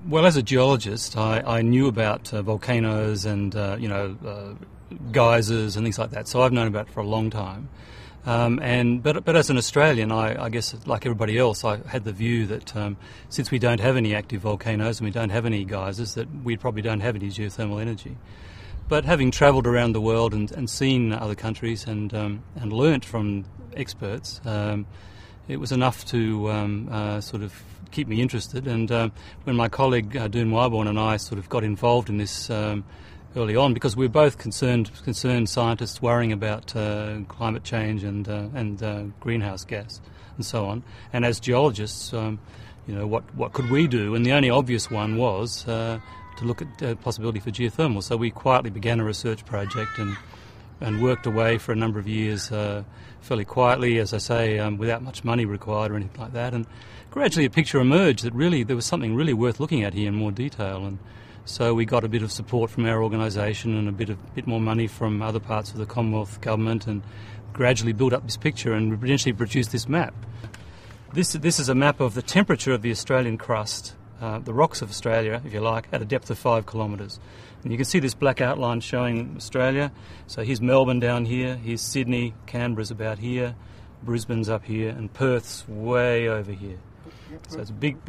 Well, as a geologist, I knew about volcanoes and geysers and things like that. So I've known about it for a long time. But as an Australian, I guess like everybody else, I had the view that since we don't have any active volcanoes and we don't have any geysers, that we probably don't have any geothermal energy. But having travelled around the world and seen other countries and learnt from experts, it was enough to sort of keep me interested. And when my colleague Doon Wyborn and I sort of got involved in this early on, because we're both concerned scientists worrying about climate change and greenhouse gas and so on. And as geologists, what could we do? And the only obvious one was to look at the possibility for geothermal. So we quietly began a research project and worked away for a number of years fairly quietly, as I say, without much money required or anything like that. And gradually a picture emerged that really there was something really worth looking at here in more detail. And so we got a bit of support from our organisation and a bit more money from other parts of the Commonwealth government, and gradually built up this picture and eventually produced this map. This is a map of the temperature of the Australian crust, the rocks of Australia, if you like, at a depth of 5 kilometres. And you can see this black outline showing Australia. So here's Melbourne down here, here's Sydney, Canberra's about here, Brisbane's up here, and Perth's way over here. So it's a big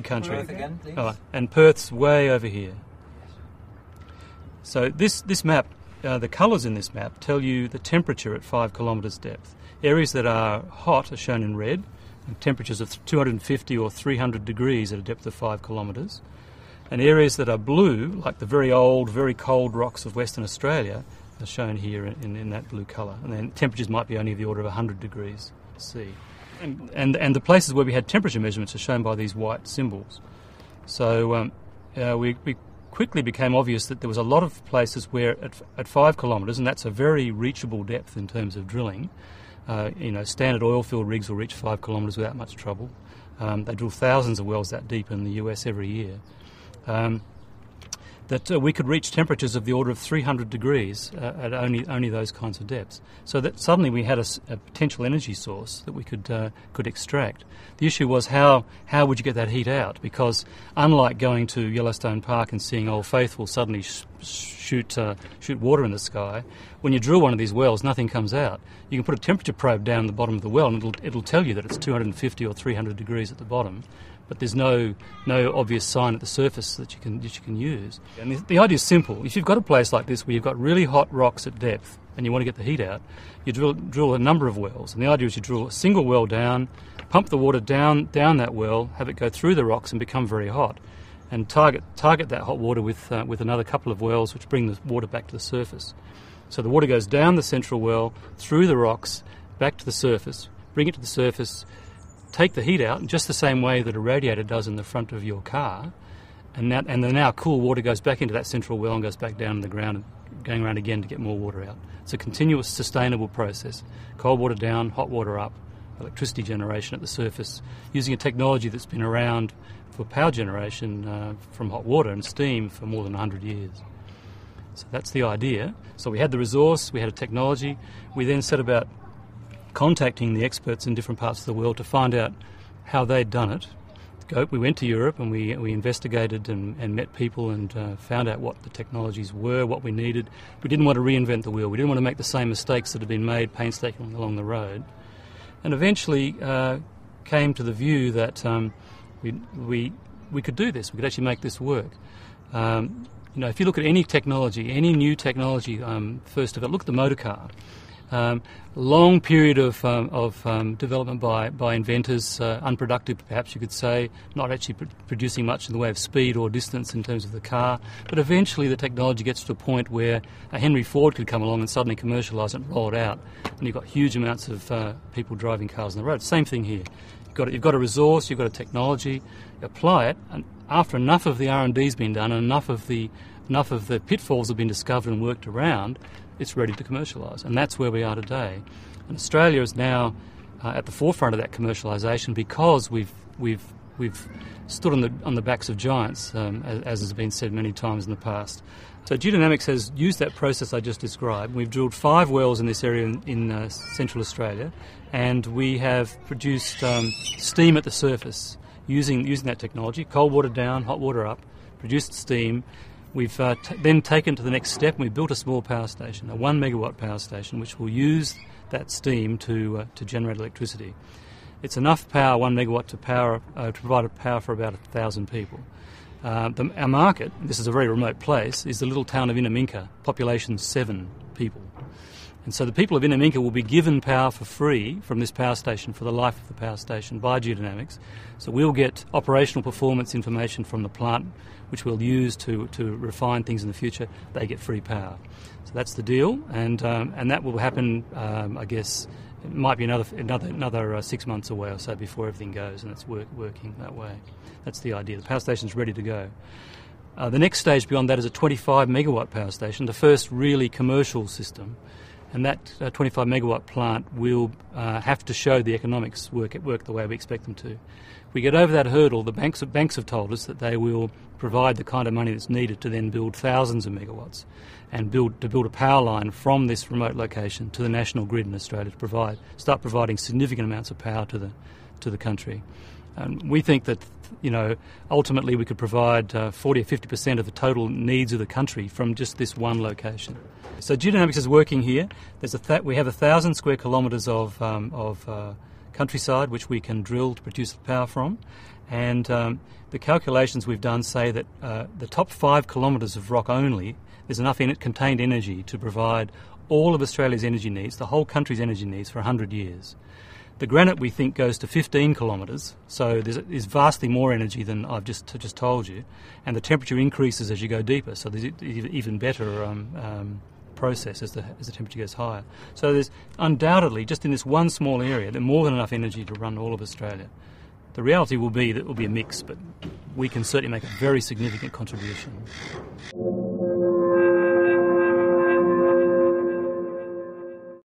country. Perth again, please. Oh, and Perth's way over here. So this map, the colours in this map tell you the temperature at 5 kilometres depth. Areas that are hot are shown in red, and temperatures of 250 or 300 degrees at a depth of 5 kilometres. And areas that are blue, like the very old, very cold rocks of Western Australia, are shown here in that blue colour. And then temperatures might be only of the order of 100 degrees C. And the places where we had temperature measurements are shown by these white symbols. So we quickly became obvious that there was a lot of places where at 5 kilometres, and that's a very reachable depth in terms of drilling, standard oil field rigs will reach 5 kilometres without much trouble. They drill thousands of wells that deep in the US every year. That we could reach temperatures of the order of 300 degrees at only those kinds of depths. So that suddenly we had a potential energy source that we could extract. The issue was how would you get that heat out? Because unlike going to Yellowstone Park and seeing Old Faithful suddenly shoot water in the sky, when you drill one of these wells, nothing comes out. You can put a temperature probe down the bottom of the well, and it'll tell you that it's 250 or 300 degrees at the bottom. But there's no obvious sign at the surface that you can use. And the idea is simple. If you've got a place like this where you've got really hot rocks at depth and you want to get the heat out, you drill a number of wells. And the idea is you drill a single well down, pump the water down that well, have it go through the rocks and become very hot, and target that hot water with another couple of wells which bring the water back to the surface. So the water goes down the central well, through the rocks, back to the surface, bring it to the surface, take the heat out in just the same way that a radiator does in the front of your car, and the now cool water goes back into that central well and goes back down in the ground, going around again to get more water out. It's a continuous, sustainable process. Cold water down, hot water up, electricity generation at the surface, using a technology that's been around for power generation from hot water and steam for more than 100 years. So that's the idea. So we had the resource, we had a technology. We then set about contacting the experts in different parts of the world to find out how they'd done it. We went to Europe and we investigated and met people and found out what the technologies were, what we needed. We didn't want to reinvent the wheel. We didn't want to make the same mistakes that had been made painstakingly along the road. And eventually came to the view that we could do this. We could actually make this work. If you look at any technology, any new technology first developed, look at the motor car. Long period of development by inventors, unproductive perhaps you could say, not actually producing much in the way of speed or distance in terms of the car, but eventually the technology gets to a point where a Henry Ford could come along and suddenly commercialise it and roll it out, and you've got huge amounts of people driving cars on the road. Same thing here. You've got a resource, you've got a technology, you apply it, and after enough of the R&D's been done and enough of the pitfalls have been discovered and worked around, it's ready to commercialise, and that's where we are today. And Australia is now at the forefront of that commercialisation because we've stood on the backs of giants, as has been said many times in the past. So Geodynamics has used that process I just described. We've drilled 5 wells in this area in Central Australia, and we have produced steam at the surface using that technology, cold water down, hot water up, produced steam. We've then taken to the next step and we built a small power station, a 1 megawatt power station, which will use that steam to generate electricity. It's enough power, 1 megawatt, to provide a power for about 1,000 people. Our market, this is a very remote place, is the little town of Inaminka, population 7 people. And so the people of Inaminka will be given power for free from this power station for the life of the power station by Geodynamics. So we'll get operational performance information from the plant, which we'll use to refine things in the future. They get free power. So that's the deal, and that will happen, I guess, it might be another 6 months away or so before everything goes, and it's working that way. That's the idea. The power station's ready to go. The next stage beyond that is a 25 megawatt power station, the first really commercial system. And that 25 megawatt plant will have to show the economics work the way we expect them to. If we get over that hurdle, the banks have told us that they will provide the kind of money that's needed to then build thousands of megawatts and build a power line from this remote location to the national grid in Australia to start providing significant amounts of power to the country. And we think that, ultimately we could provide 40 or 50% of the total needs of the country from just this one location. So Geodynamics is working here. We have 1,000 square kilometres of countryside which we can drill to produce the power from, and the calculations we've done say that the top 5 kilometres of rock only, there's enough in it contained energy to provide all of Australia's energy needs, the whole country's energy needs, for 100 years. The granite, we think, goes to 15 kilometres, so there's vastly more energy than I've just told you, and the temperature increases as you go deeper, so there's even better process as the temperature goes higher. So there's undoubtedly, just in this one small area, there's more than enough energy to run all of Australia. The reality will be that it will be a mix, but we can certainly make a very significant contribution.